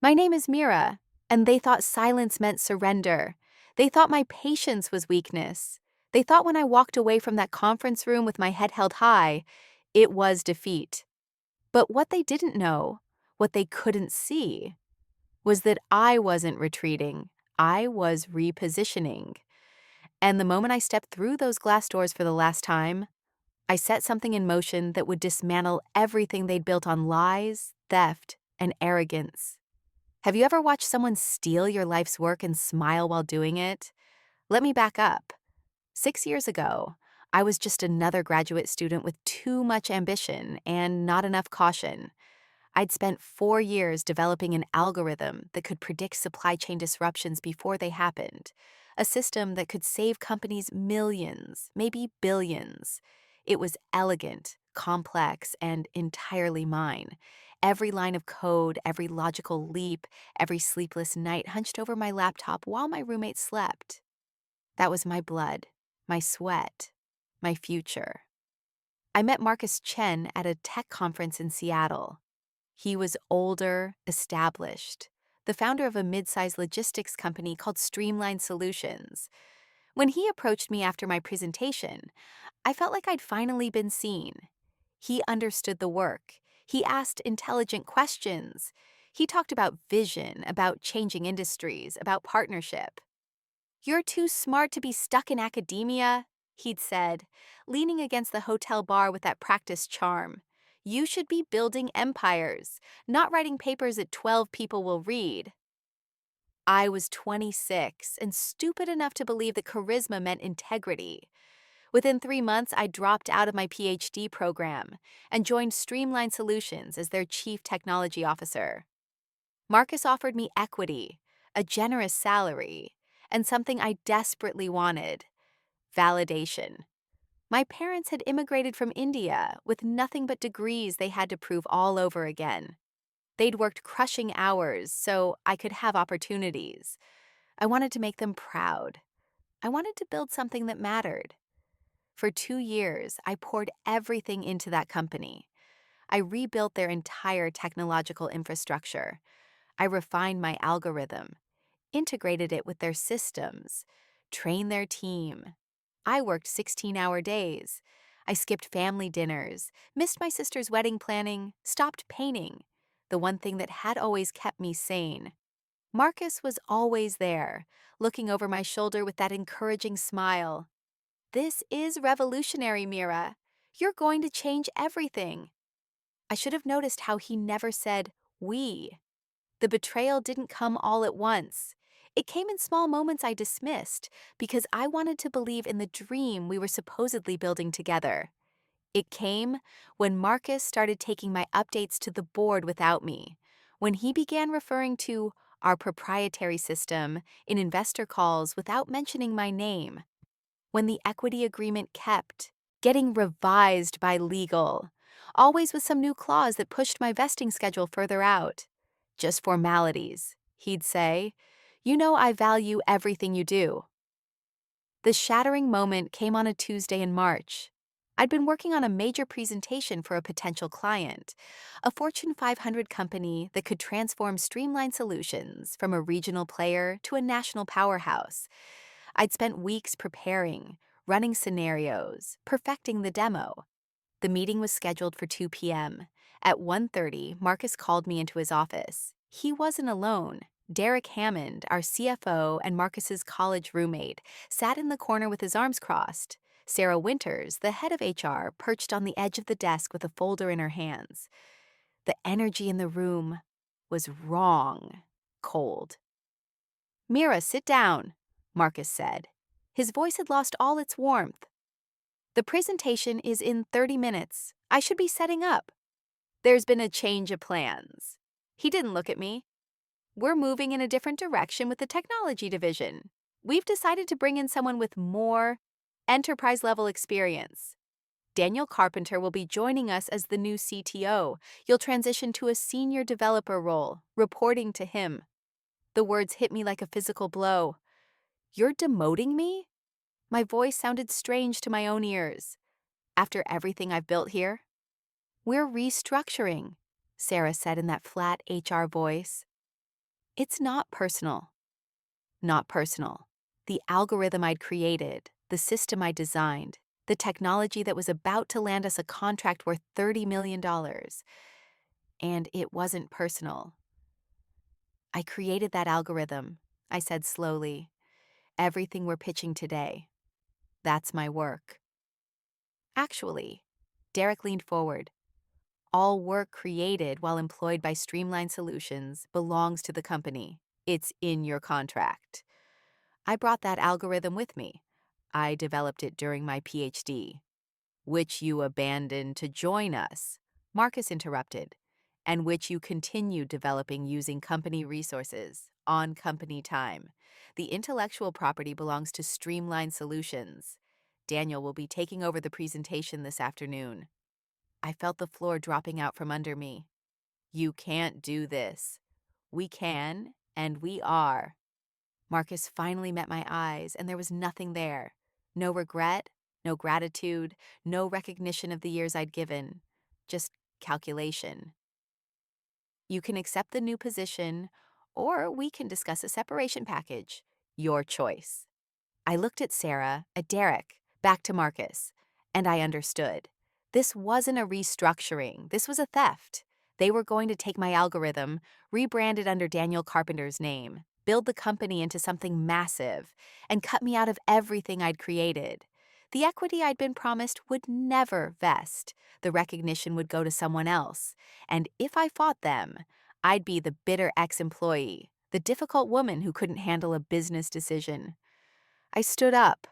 My name is Mira, and they thought silence meant surrender. They thought my patience was weakness. They thought when I walked away from that conference room with my head held high, it was defeat. But what they didn't know, what they couldn't see, was that I wasn't retreating. I was repositioning. And the moment I stepped through those glass doors for the last time, I set something in motion that would dismantle everything they'd built on lies, theft, and arrogance. Have you ever watched someone steal your life's work and smile while doing it? Let me back up. 6 years ago, I was just another graduate student with too much ambition and not enough caution. I'd spent 4 years developing an algorithm that could predict supply chain disruptions before they happened, a system that could save companies millions, maybe billions. It was elegant, complex, and entirely mine. Every line of code, every logical leap, every sleepless night hunched over my laptop while my roommate slept. That was my blood, my sweat, my future. I met Marcus Chen at a tech conference in Seattle. He was older, established, the founder of a mid-sized logistics company called Streamline Solutions. When he approached me after my presentation, I felt like I'd finally been seen. He understood the work. He asked intelligent questions. He talked about vision, about changing industries, about partnership. "You're too smart to be stuck in academia," he'd said, leaning against the hotel bar with that practiced charm. "You should be building empires, not writing papers that 12 people will read." I was 26 and stupid enough to believe that charisma meant integrity. Within 3 months, I dropped out of my PhD program and joined Streamline Solutions as their chief technology officer. Marcus offered me equity, a generous salary, and something I desperately wanted: validation. My parents had immigrated from India with nothing but degrees they had to prove all over again. They'd worked crushing hours so I could have opportunities. I wanted to make them proud. I wanted to build something that mattered. For 2 years, I poured everything into that company. I rebuilt their entire technological infrastructure. I refined my algorithm, integrated it with their systems, trained their team. I worked 16-hour days. I skipped family dinners, missed my sister's wedding planning, stopped painting, the one thing that had always kept me sane. Marcus was always there, looking over my shoulder with that encouraging smile. "This is revolutionary, Mira. You're going to change everything." I should have noticed how he never said "we." The betrayal didn't come all at once. It came in small moments I dismissed because I wanted to believe in the dream we were supposedly building together. It came when Marcus started taking my updates to the board without me, when he began referring to our proprietary system in investor calls without mentioning my name, when the equity agreement kept getting revised by legal, always with some new clause that pushed my vesting schedule further out. "Just formalities," he'd say. "You know I value everything you do." The shattering moment came on a Tuesday in March. I'd been working on a major presentation for a potential client, a Fortune 500 company that could transform Streamline Solutions from a regional player to a national powerhouse. I'd spent weeks preparing, running scenarios, perfecting the demo. The meeting was scheduled for 2 p.m. At 1:30, Marcus called me into his office. He wasn't alone. Derek Hammond, our CFO and Marcus's college roommate, sat in the corner with his arms crossed. Sarah Winters, the head of HR, perched on the edge of the desk with a folder in her hands. The energy in the room was wrong, cold. "Mira, sit down," Marcus said. His voice had lost all its warmth. "The presentation is in 30 minutes. I should be setting up. There's been a change of plans." He didn't look at me. "We're moving in a different direction with the technology division. We've decided to bring in someone with more enterprise-level experience. Daniel Carpenter will be joining us as the new CTO. You'll transition to a senior developer role, reporting to him." The words hit me like a physical blow. "You're demoting me?" My voice sounded strange to my own ears. "After everything I've built here?" "We're restructuring," Sarah said in that flat HR voice. It's not personal. Not personal. The algorithm I'd created, the system I designed, the technology that was about to land us a contract worth $30 million. And it wasn't personal. I created that algorithm, I said slowly. Everything we're pitching today. That's my work. Actually, Derek leaned forward. All work created while employed by Streamline Solutions belongs to the company. It's in your contract. I brought that algorithm with me. I developed it during my PhD. Which you abandoned to join us, Marcus interrupted, and which you continued developing using company resources on company time. The intellectual property belongs to Streamline Solutions. Daniel will be taking over the presentation this afternoon. I felt the floor dropping out from under me. You can't do this. We can, and we are. Marcus finally met my eyes, and there was nothing there. No regret, no gratitude, no recognition of the years I'd given. Just calculation. You can accept the new position, or we can discuss a separation package. Your choice. I looked at Sarah, at Derek, back to Marcus, and I understood. This wasn't a restructuring. This was a theft. They were going to take my algorithm, rebrand it under Daniel Carpenter's name, build the company into something massive, and cut me out of everything I'd created. The equity I'd been promised would never vest. The recognition would go to someone else. And if I fought them, I'd be the bitter ex-employee, the difficult woman who couldn't handle a business decision. I stood up.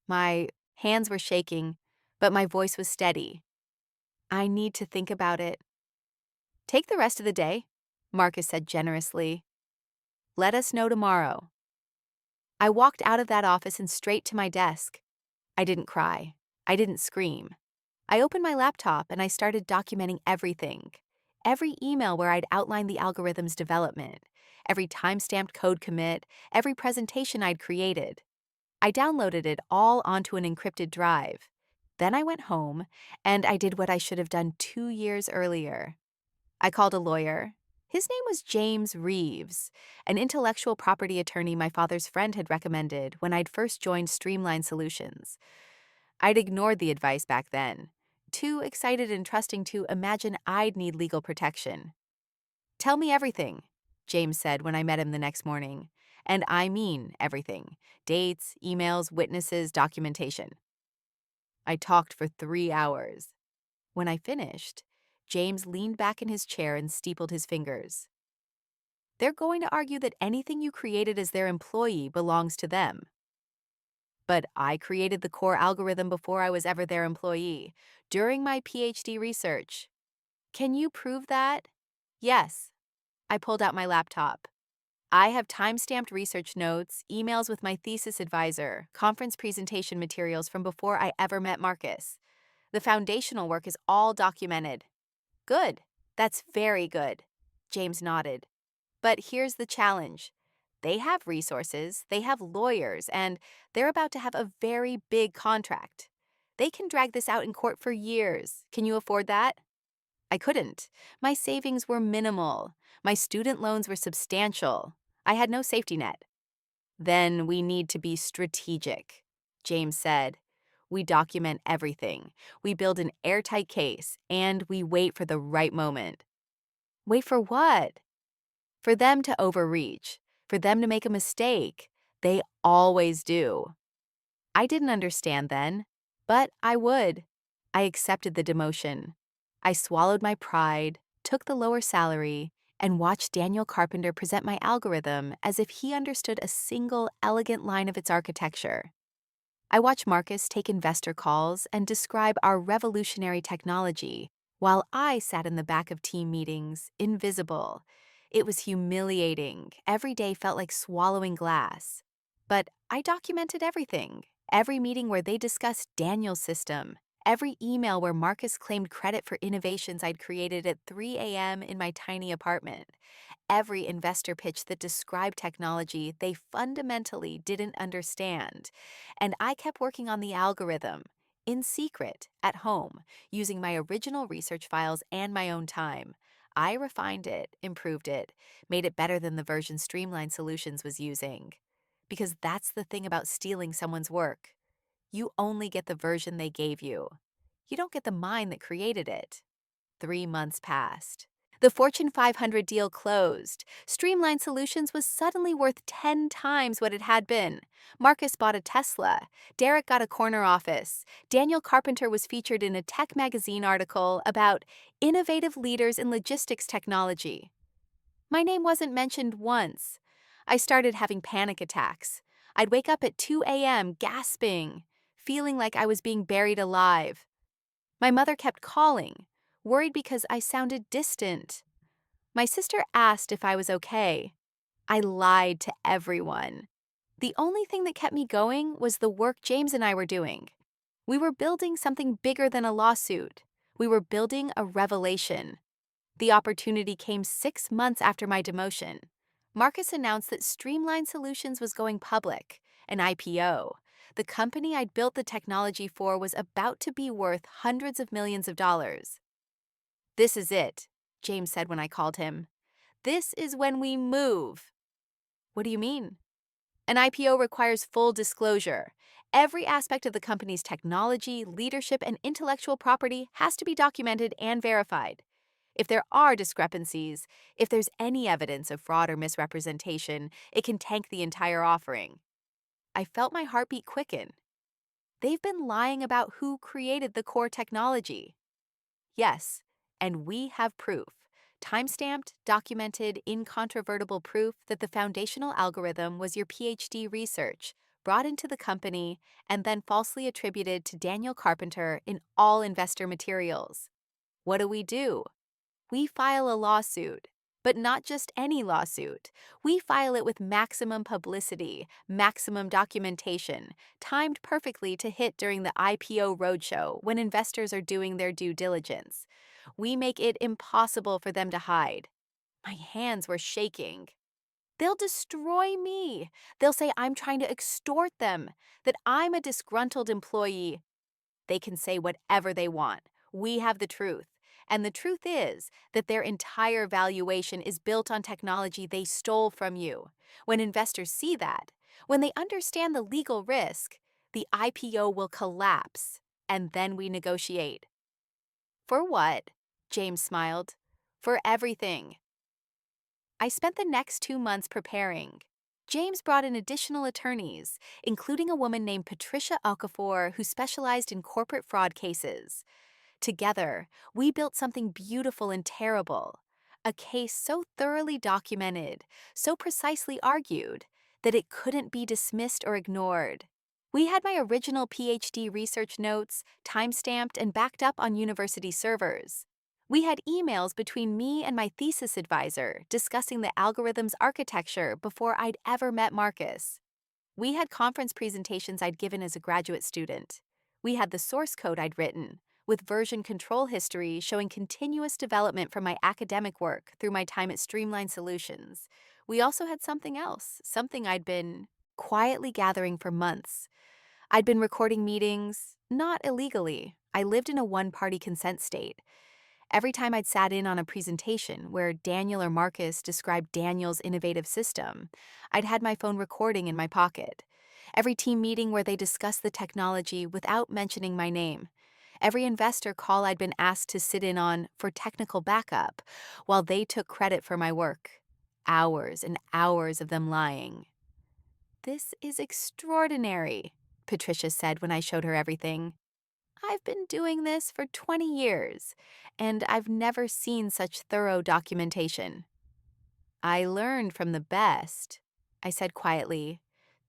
My hands were shaking, but my voice was steady. I need to think about it. Take the rest of the day, Marcus said generously. Let us know tomorrow. I walked out of that office and straight to my desk. I didn't cry. I didn't scream. I opened my laptop and I started documenting everything. Every email where I'd outlined the algorithm's development, every time-stamped code commit, every presentation I'd created. I downloaded it all onto an encrypted drive. Then I went home, and I did what I should have done 2 years earlier. I called a lawyer. His name was James Reeves, an intellectual property attorney my father's friend had recommended when I'd first joined Streamline Solutions. I'd ignored the advice back then, too excited and trusting to imagine I'd need legal protection. Tell me everything, James said when I met him the next morning. And I mean everything. Dates, emails, witnesses, documentation. I talked for 3 hours. When I finished, James leaned back in his chair and steepled his fingers. They're going to argue that anything you created as their employee belongs to them. But I created the core algorithm before I was ever their employee, during my PhD research. Can you prove that? Yes. I pulled out my laptop. I have time-stamped research notes, emails with my thesis advisor, conference presentation materials from before I ever met Marcus. The foundational work is all documented. Good. That's very good. James nodded. But here's the challenge. They have resources, they have lawyers, and they're about to have a very big contract. They can drag this out in court for years. Can you afford that? I couldn't. My savings were minimal. My student loans were substantial. I had no safety net. Then we need to be strategic, James said. We document everything. We build an airtight case, and we wait for the right moment. Wait for what? For them to overreach, for them to make a mistake. They always do. I didn't understand then, but I would. I accepted the demotion. I swallowed my pride, took the lower salary, and watched Daniel Carpenter present my algorithm as if he understood a single elegant line of its architecture. I watched Marcus take investor calls and describe our revolutionary technology, while I sat in the back of team meetings, invisible. It was humiliating. Every day felt like swallowing glass. But I documented everything. Every meeting where they discussed Daniel's system. Every email where Marcus claimed credit for innovations I'd created at 3 a.m. in my tiny apartment. Every investor pitch that described technology they fundamentally didn't understand. And I kept working on the algorithm, in secret, at home, using my original research files and my own time. I refined it, improved it, made it better than the version Streamline Solutions was using. Because that's the thing about stealing someone's work. You only get the version they gave you. You don't get the mind that created it. 3 months passed. The Fortune 500 deal closed. Streamline Solutions was suddenly worth 10 times what it had been. Marcus bought a Tesla. Derek got a corner office. Daniel Carpenter was featured in a tech magazine article about innovative leaders in logistics technology. My name wasn't mentioned once. I started having panic attacks. I'd wake up at 2 a.m. gasping, feeling like I was being buried alive. My mother kept calling, worried because I sounded distant. My sister asked if I was okay. I lied to everyone. The only thing that kept me going was the work James and I were doing. We were building something bigger than a lawsuit. We were building a revelation. The opportunity came 6 months after my demotion. Marcus announced that Streamline Solutions was going public, an IPO. The company I'd built the technology for was about to be worth hundreds of millions of dollars. "This is it," James said when I called him. "This is when we move." "What do you mean?" "An IPO requires full disclosure. Every aspect of the company's technology, leadership, and intellectual property has to be documented and verified. If there are discrepancies, if there's any evidence of fraud or misrepresentation, it can tank the entire offering." I felt my heartbeat quicken. They've been lying about who created the core technology. Yes, and we have proof. Time-stamped, documented, incontrovertible proof that the foundational algorithm was your PhD research, brought into the company, and then falsely attributed to Daniel Carpenter in all investor materials. What do? We file a lawsuit. But not just any lawsuit. We file it with maximum publicity, maximum documentation, timed perfectly to hit during the IPO roadshow when investors are doing their due diligence. We make it impossible for them to hide. My hands were shaking. They'll destroy me. They'll say I'm trying to extort them, that I'm a disgruntled employee. They can say whatever they want. We have the truth. And the truth is that their entire valuation is built on technology they stole from you. When investors see that, when they understand the legal risk, the IPO will collapse, and then we negotiate. "For what?" James smiled. "For everything." I spent the next 2 months preparing. James brought in additional attorneys, including a woman named Patricia Okafor who specialized in corporate fraud cases. Together, we built something beautiful and terrible, a case so thoroughly documented, so precisely argued, that it couldn't be dismissed or ignored. We had my original PhD research notes, time-stamped and backed up on university servers. We had emails between me and my thesis advisor discussing the algorithm's architecture before I'd ever met Marcus. We had conference presentations I'd given as a graduate student. We had the source code I'd written, with version control history showing continuous development from my academic work through my time at Streamline Solutions. We also had something else, something I'd been quietly gathering for months. I'd been recording meetings, not illegally. I lived in a one-party consent state. Every time I'd sat in on a presentation where Daniel or Marcus described Daniel's innovative system, I'd had my phone recording in my pocket. Every team meeting where they discussed the technology without mentioning my name. Every investor call I'd been asked to sit in on for technical backup, while they took credit for my work. Hours and hours of them lying. "This is extraordinary," Patricia said when I showed her everything. "I've been doing this for 20 years, and I've never seen such thorough documentation." "I learned from the best," I said quietly,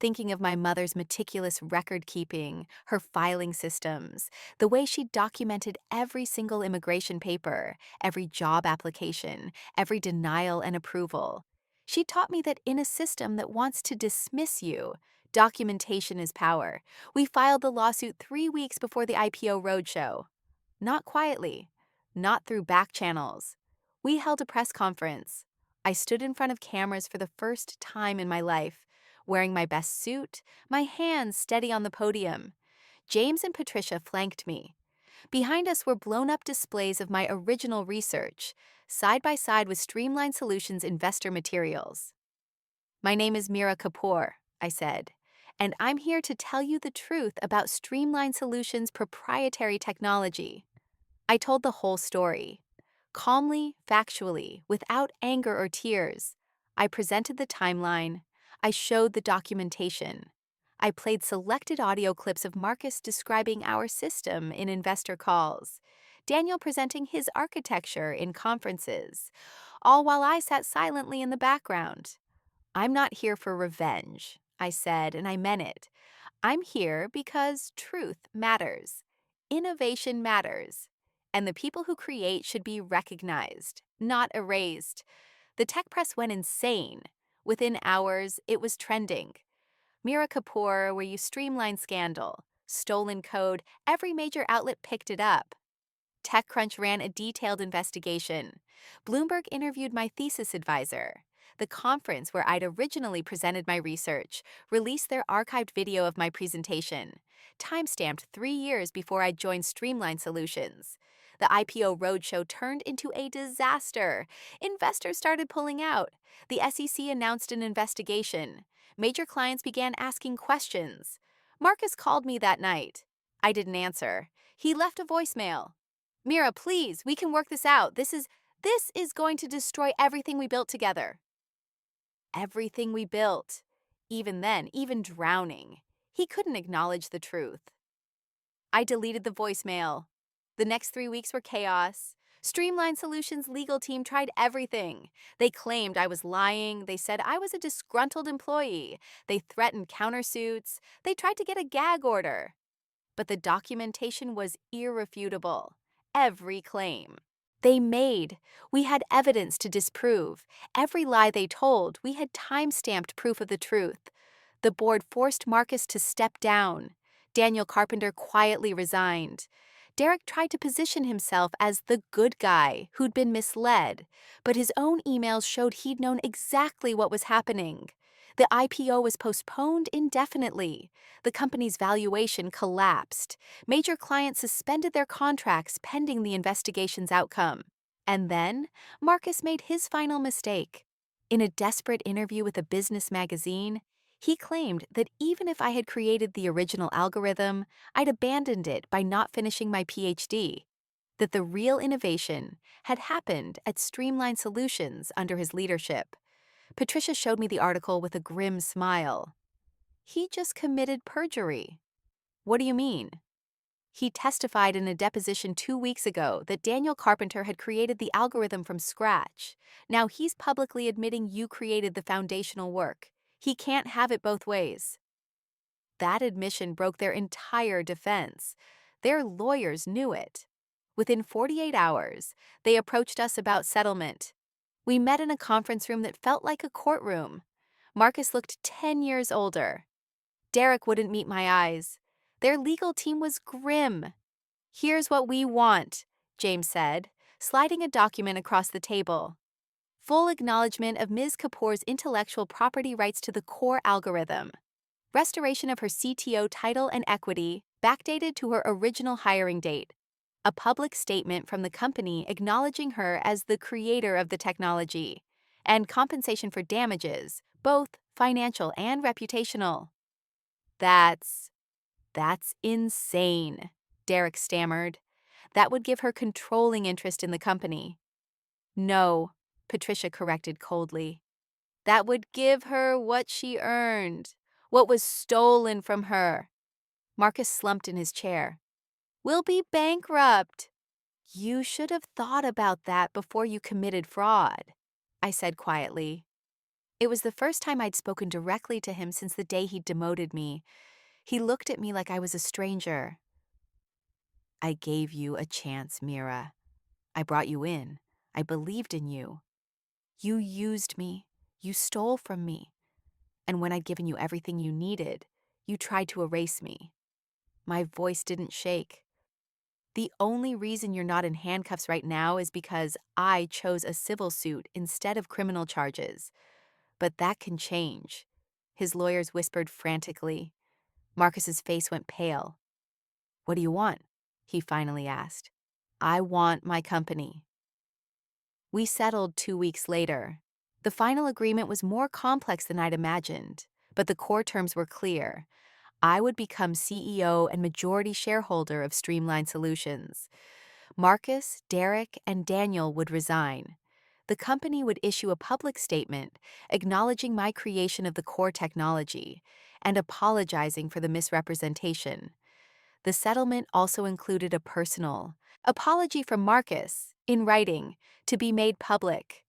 thinking of my mother's meticulous record-keeping, her filing systems, the way she documented every single immigration paper, every job application, every denial and approval. She taught me that in a system that wants to dismiss you, documentation is power. We filed the lawsuit 3 weeks before the IPO roadshow. Not quietly, not through back channels. We held a press conference. I stood in front of cameras for the first time in my life, wearing my best suit, my hands steady on the podium. James and Patricia flanked me. Behind us were blown-up displays of my original research, side by side with Streamline Solutions investor materials. "My name is Mira Kapoor," I said, "and I'm here to tell you the truth about Streamline Solutions' proprietary technology." I told the whole story. Calmly, factually, without anger or tears. I presented the timeline. I showed the documentation. I played selected audio clips of Marcus describing our system in investor calls, Daniel presenting his architecture in conferences, all while I sat silently in the background. "I'm not here for revenge," I said, and I meant it. "I'm here because truth matters. Innovation matters. And the people who create should be recognized, not erased." The tech press went insane. Within hours, it was trending. Mira Kapoor, where you streamline scandal, stolen code, every major outlet picked it up. TechCrunch ran a detailed investigation. Bloomberg interviewed my thesis advisor. The conference where I'd originally presented my research released their archived video of my presentation, timestamped 3 years before I joined Streamline Solutions. The IPO roadshow turned into a disaster. Investors started pulling out. The SEC announced an investigation. Major clients began asking questions. Marcus called me that night. I didn't answer. He left a voicemail. "Mira, please, we can work this out. This is going to destroy everything we built together." Everything we built. Even then, even drowning. He couldn't acknowledge the truth. I deleted the voicemail. The next 3 weeks were chaos. Streamline Solutions' legal team tried everything. They claimed I was lying. They said I was a disgruntled employee. They threatened countersuits. They tried to get a gag order. But the documentation was irrefutable. Every claim they made, we had evidence to disprove. Every lie they told, we had time-stamped proof of the truth. The board forced Marcus to step down. Daniel Carpenter quietly resigned. Derek tried to position himself as the good guy who'd been misled, but his own emails showed he'd known exactly what was happening. The IPO was postponed indefinitely. The company's valuation collapsed. Major clients suspended their contracts pending the investigation's outcome. And then, Marcus made his final mistake. In a desperate interview with a business magazine, he claimed that even if I had created the original algorithm, I'd abandoned it by not finishing my PhD. That the real innovation had happened at Streamline Solutions under his leadership. Patricia showed me the article with a grim smile. "He just committed perjury." "What do you mean?" "He testified in a deposition 2 weeks ago that Daniel Carpenter had created the algorithm from scratch. Now he's publicly admitting you created the foundational work. He can't have it both ways." That admission broke their entire defense. Their lawyers knew it. Within 48 hours, they approached us about settlement. We met in a conference room that felt like a courtroom. Marcus looked 10 years older. Derek wouldn't meet my eyes. Their legal team was grim. "Here's what we want," James said, sliding a document across the table. "Full acknowledgement of Ms. Kapoor's intellectual property rights to the core algorithm. Restoration of her CTO title and equity, backdated to her original hiring date. A public statement from the company acknowledging her as the creator of the technology. And compensation for damages, both financial and reputational." That's insane," Derek stammered. "That would give her controlling interest in the company." "No," Patricia corrected coldly. "That would give her what she earned, what was stolen from her." Marcus slumped in his chair. "We'll be bankrupt." "You should have thought about that before you committed fraud," I said quietly. It was the first time I'd spoken directly to him since the day he'd demoted me. He looked at me like I was a stranger. "I gave you a chance, Mira. I brought you in. I believed in you. You used me. You stole from me. And when I'd given you everything you needed, you tried to erase me." My voice didn't shake. "The only reason you're not in handcuffs right now is because I chose a civil suit instead of criminal charges. But that can change," his lawyers whispered frantically. Marcus's face went pale. "What do you want?" he finally asked. I want my company. We settled 2 weeks later. The final agreement was more complex than I'd imagined, but the core terms were clear. I would become CEO and majority shareholder of Streamline Solutions. Marcus, Derek, and Daniel would resign. The company would issue a public statement acknowledging my creation of the core technology and apologizing for the misrepresentation. The settlement also included a personal apology from Marcus, in writing, to be made public.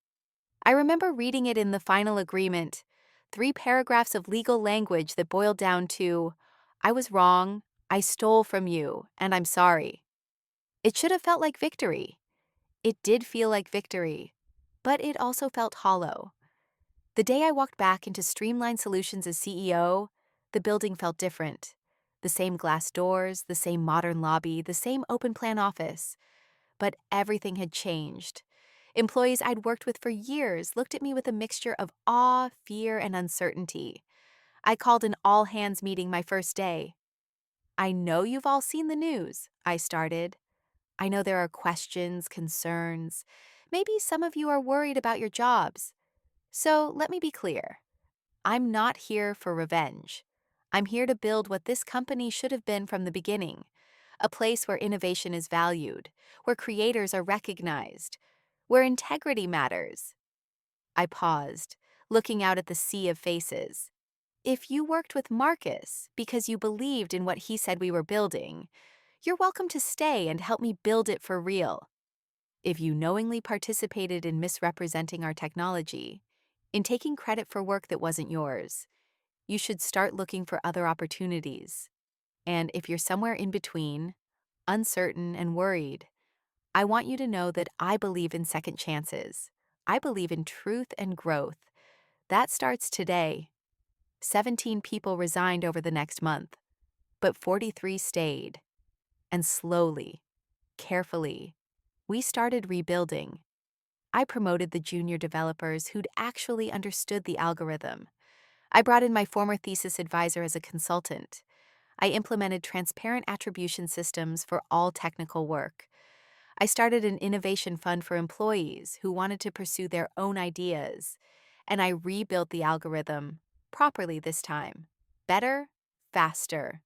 I remember reading it in the final agreement, 3 paragraphs of legal language that boiled down to, I was wrong, I stole from you, and I'm sorry. It should have felt like victory. It did feel like victory, but it also felt hollow. The day I walked back into Streamline Solutions as CEO, the building felt different. The same glass doors, the same modern lobby, the same open-plan office. But everything had changed. Employees I'd worked with for years looked at me with a mixture of awe, fear, and uncertainty. I called an all-hands meeting my first day. I know you've all seen the news, I started. I know there are questions, concerns. Maybe some of you are worried about your jobs. So let me be clear. I'm not here for revenge. I'm here to build what this company should have been from the beginning, a place where innovation is valued, where creators are recognized, where integrity matters. I paused, looking out at the sea of faces. If you worked with Marcus because you believed in what he said we were building, you're welcome to stay and help me build it for real. If you knowingly participated in misrepresenting our technology, in taking credit for work that wasn't yours, you should start looking for other opportunities. And if you're somewhere in between, uncertain and worried, I want you to know that I believe in second chances. I believe in truth and growth. That starts today. 17 people resigned over the next month, but 43 stayed. And slowly, carefully, we started rebuilding. I promoted the junior developers who'd actually understood the algorithm. I brought in my former thesis advisor as a consultant. I implemented transparent attribution systems for all technical work. I started an innovation fund for employees who wanted to pursue their own ideas. And I rebuilt the algorithm, properly this time. Better, faster,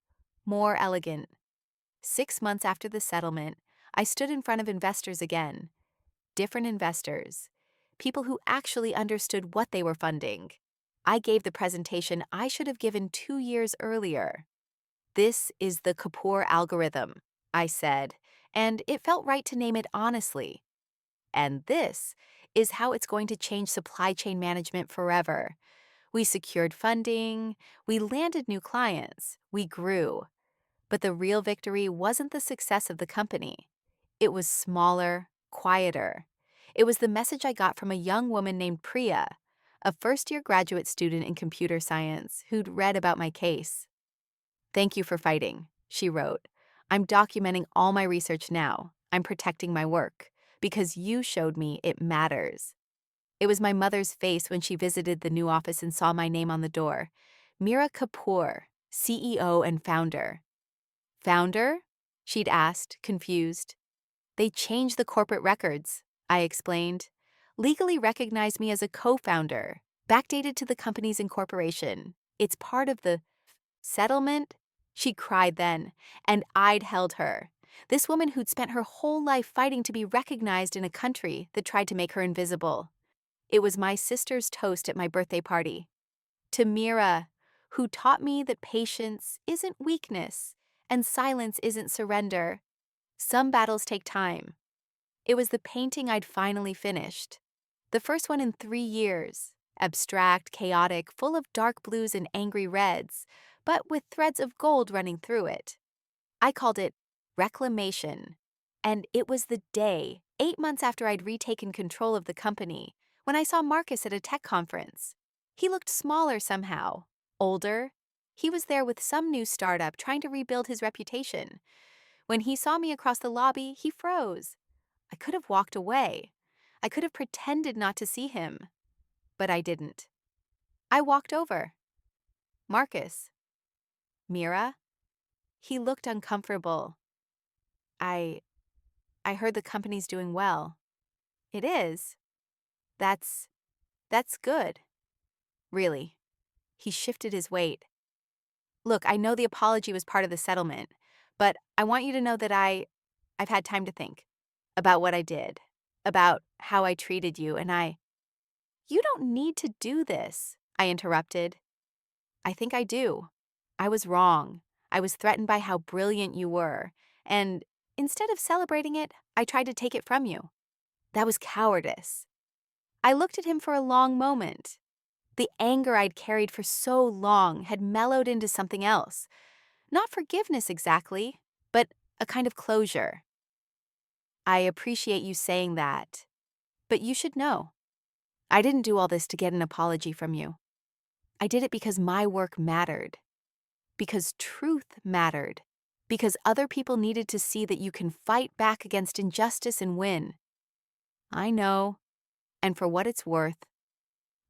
more elegant. 6 months after the settlement, I stood in front of investors again. Different investors. People who actually understood what they were funding. I gave the presentation I should have given 2 years earlier. This is the Kapoor algorithm, I said, and it felt right to name it honestly. And this is how it's going to change supply chain management forever. We secured funding, we landed new clients, we grew. But the real victory wasn't the success of the company. It was smaller, quieter. It was the message I got from a young woman named Priya, a first-year graduate student in computer science who'd read about my case. Thank you for fighting, she wrote. I'm documenting all my research now. I'm protecting my work, because you showed me it matters. It was my mother's face when she visited the new office and saw my name on the door. Mira Kapoor, CEO and founder. Founder? She'd asked, confused. They changed the corporate records, I explained. Legally recognized me as a co-founder, backdated to the company's incorporation. It's part of the settlement? She cried then, and I'd held her. This woman who'd spent her whole life fighting to be recognized in a country that tried to make her invisible. It was my sister's toast at my birthday party. To Mira, who taught me that patience isn't weakness and silence isn't surrender. Some battles take time. It was the painting I'd finally finished. The first one in 3 years. Abstract, chaotic, full of dark blues and angry reds, but with threads of gold running through it. I called it Reclamation. And it was the day, 8 months after I'd retaken control of the company, when I saw Marcus at a tech conference. He looked smaller somehow, older. He was there with some new startup trying to rebuild his reputation. When he saw me across the lobby, he froze. I could have walked away. I could have pretended not to see him. But I didn't. I walked over. Marcus. Mira? He looked uncomfortable. I I heard the company's doing well. It is. That's that's good. Really. He shifted his weight. Look, I know the apology was part of the settlement, but I want you to know that I've had time to think about what I did, about how I treated you, and You don't need to do this, I interrupted. I think I do. I was wrong. I was threatened by how brilliant you were, and instead of celebrating it, I tried to take it from you. That was cowardice. I looked at him for a long moment. The anger I'd carried for so long had mellowed into something else. Not forgiveness exactly, but a kind of closure. I appreciate you saying that, but you should know. I didn't do all this to get an apology from you. I did it because my work mattered, because truth mattered, because other people needed to see that you can fight back against injustice and win. I know, and for what it's worth,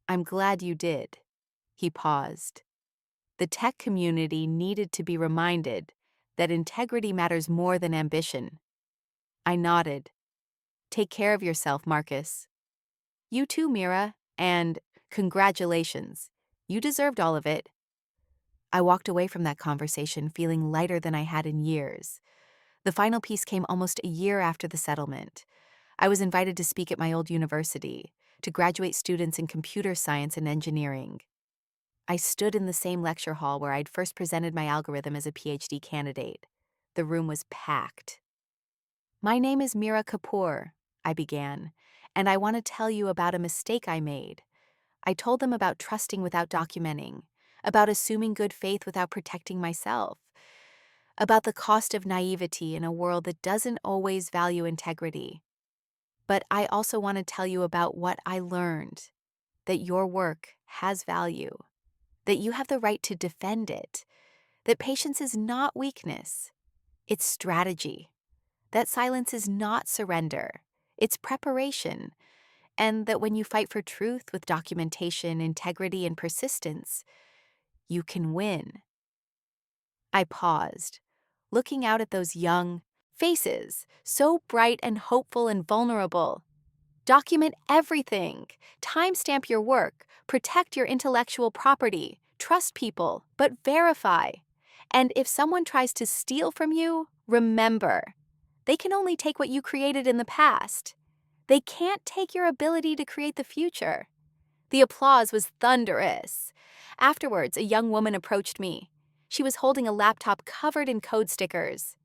I'm glad you did. He paused. The tech community needed to be reminded that integrity matters more than ambition. I nodded. Take care of yourself, Marcus. You too, Mira, and congratulations. You deserved all of it. I walked away from that conversation feeling lighter than I had in years. The final piece came almost a year after the settlement. I was invited to speak at my old university, to graduate students in computer science and engineering. I stood in the same lecture hall where I'd first presented my algorithm as a PhD candidate. The room was packed. My name is Mira Kapoor, I began, and I want to tell you about a mistake I made. I told them about trusting without documenting, about assuming good faith without protecting myself, about the cost of naivety in a world that doesn't always value integrity. But I also want to tell you about what I learned, that your work has value, that you have the right to defend it, that patience is not weakness, it's strategy, that silence is not surrender, it's preparation, and that when you fight for truth with documentation, integrity, and persistence, you can win. I paused, looking out at those young faces, so bright and hopeful and vulnerable. Document everything. Timestamp your work. Protect your intellectual property. Trust people, but verify. And if someone tries to steal from you, remember, they can only take what you created in the past. They can't take your ability to create the future. The applause was thunderous. Afterwards, a young woman approached me. She was holding a laptop covered in code stickers.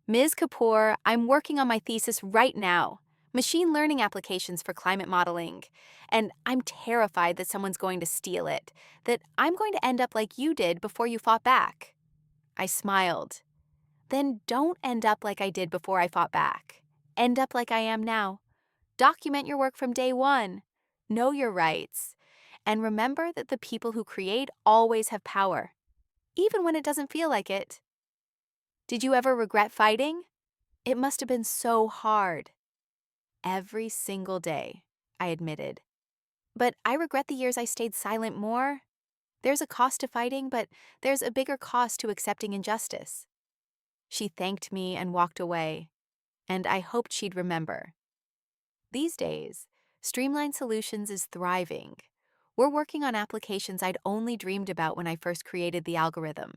Ms. Kapoor, I'm working on my thesis right now. Machine learning applications for climate modeling. And I'm terrified that someone's going to steal it, that I'm going to end up like you did before you fought back. I smiled. Then don't end up like I did before I fought back. End up like I am now. Document your work from day one. Know your rights. And remember that the people who create always have power, even when it doesn't feel like it. Did you ever regret fighting? It must have been so hard. Every single day, I admitted. But I regret the years I stayed silent more. There's a cost to fighting, but there's a bigger cost to accepting injustice. She thanked me and walked away, and I hoped she'd remember. These days, Streamline Solutions is thriving. We're working on applications I'd only dreamed about when I first created the algorithm.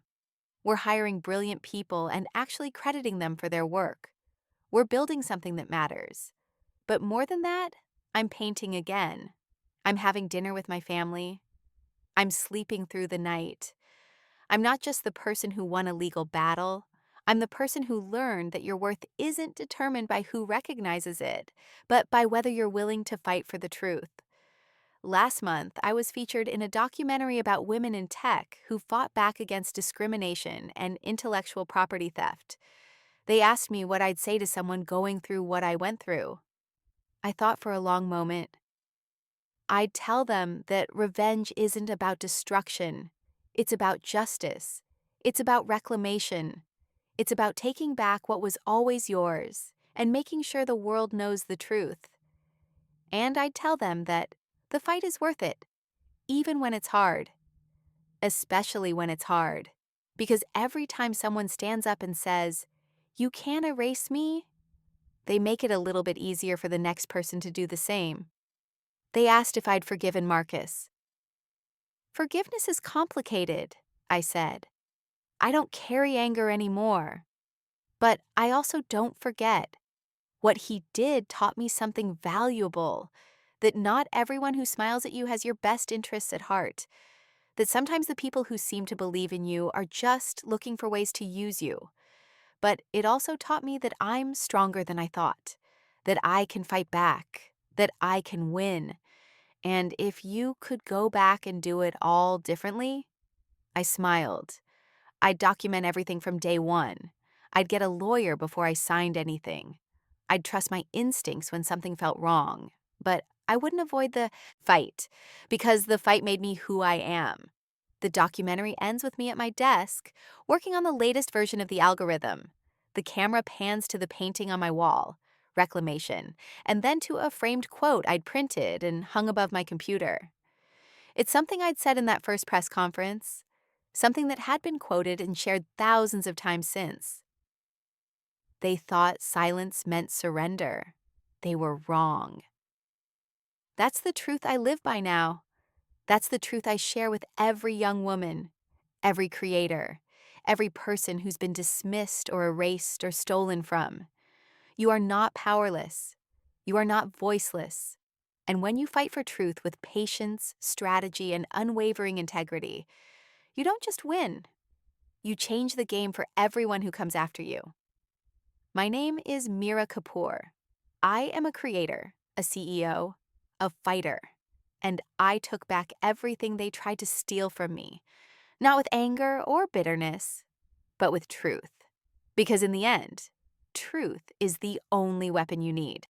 We're hiring brilliant people and actually crediting them for their work. We're building something that matters. But more than that, I'm painting again. I'm having dinner with my family. I'm sleeping through the night. I'm not just the person who won a legal battle. I'm the person who learned that your worth isn't determined by who recognizes it, but by whether you're willing to fight for the truth. Last month, I was featured in a documentary about women in tech who fought back against discrimination and intellectual property theft. They asked me what I'd say to someone going through what I went through. I thought for a long moment. I'd tell them that revenge isn't about destruction. It's about justice. It's about reclamation. It's about taking back what was always yours and making sure the world knows the truth. And I'd tell them that the fight is worth it, even when it's hard. Especially when it's hard. Because every time someone stands up and says, "You can't erase me." They make it a little bit easier for the next person to do the same. They asked if I'd forgiven Marcus. "Forgiveness is complicated," I said. "I don't carry anger anymore. But I also don't forget. What he did taught me something valuable, that not everyone who smiles at you has your best interests at heart, that sometimes the people who seem to believe in you are just looking for ways to use you. But it also taught me that I'm stronger than I thought, that I can fight back, that I can win. And if you could go back and do it all differently," I smiled. "I'd document everything from day one. I'd get a lawyer before I signed anything. I'd trust my instincts when something felt wrong. But I wouldn't avoid the fight, because the fight made me who I am." The documentary ends with me at my desk, working on the latest version of the algorithm. The camera pans to the painting on my wall, Reclamation, and then to a framed quote I'd printed and hung above my computer. It's something I'd said in that first press conference, something that had been quoted and shared thousands of times since. They thought silence meant surrender. They were wrong. That's the truth I live by now. That's the truth I share with every young woman, every creator, every person who's been dismissed or erased or stolen from. You are not powerless. You are not voiceless. And when you fight for truth with patience, strategy, and unwavering integrity, you don't just win. You change the game for everyone who comes after you. My name is Mira Kapoor. I am a creator, a CEO, a fighter, and I took back everything they tried to steal from me, not with anger or bitterness, but with truth. Because in the end, truth is the only weapon you need.